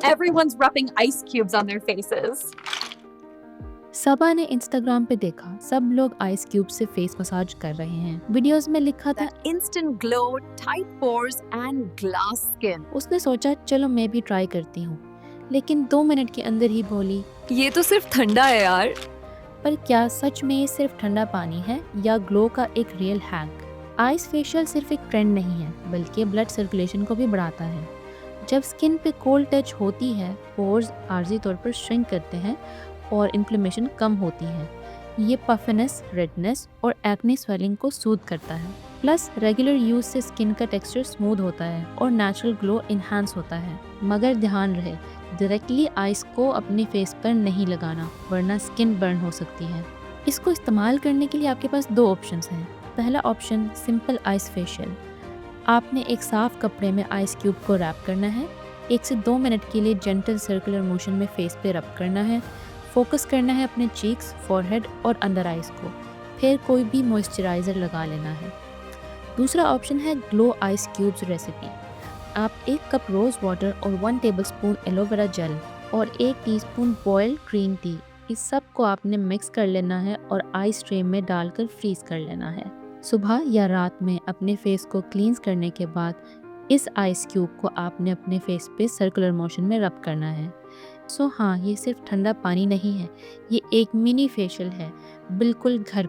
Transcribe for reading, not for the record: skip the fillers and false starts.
Everyone's rubbing ice cubes on their faces. सबा ने Instagram पे देखा सब लोग आइस क्यूब से फेस मसाज कर रहे हैं। वीडियोस में लिखा था That instant glow, tight pores, and glass skin. उसने सोचा चलो मैं भी ट्राई करती हूँ, लेकिन 2 मिनट के अंदर ही बोली ये तो सिर्फ ठंडा है यार। पर क्या सच में ये सिर्फ ठंडा पानी है या ग्लो का एक रियल हैक? आइस फेशियल सिर्फ एक ट्रेंड नहीं है बल्कि ब्लड सर्कुलेशन को भी बढ़ाता है। जब स्किन पे कोल्ड टच होती है पोर्स आर्जी तौर पर श्रिंक करते हैं और इन्फ्लेमेशन कम होती है। ये पफिनेस, रेडनेस और एक्ने स्वेलिंग को सूद करता है। प्लस रेगुलर यूज से स्किन का टेक्सचर स्मूथ होता है और नेचुरल ग्लो इन्हांस होता है। मगर ध्यान रहे डायरेक्टली आइस को अपने फेस पर नहीं लगाना वरना स्किन बर्न हो सकती है। इसको इस्तेमाल करने के लिए आपके पास 2 ऑप्शंस हैं। पहला ऑप्शन सिंपल आइस फेशियल। आपने एक साफ कपड़े में आइस क्यूब को रैप करना है। 1 से 2 मिनट के लिए जेंटल सर्कुलर मोशन में फेस पे रब करना है। फोकस करना है अपने चीक्स, फोरहेड और अंडर आइज को। फिर कोई भी मॉइस्चराइज़र लगा लेना है। दूसरा ऑप्शन है ग्लो आइस क्यूब्स रेसिपी। आप 1 कप रोज़ वाटर और 1 टेबलस्पून एलोवेरा जेल और 1 टीस्पून बॉइल्ड ग्रीन टी, इस सब को आपने मिक्स कर लेना है और आइस ट्रे में डालकर फ्रीज कर लेना है। सुबह या रात में अपने फेस को क्लींस करने के बाद इस आइस क्यूब को आपने अपने फेस पे सर्कुलर मोशन में रब करना है। हाँ, ये सिर्फ ठंडा पानी नहीं है, ये एक मिनी फेशियल है, बिल्कुल घर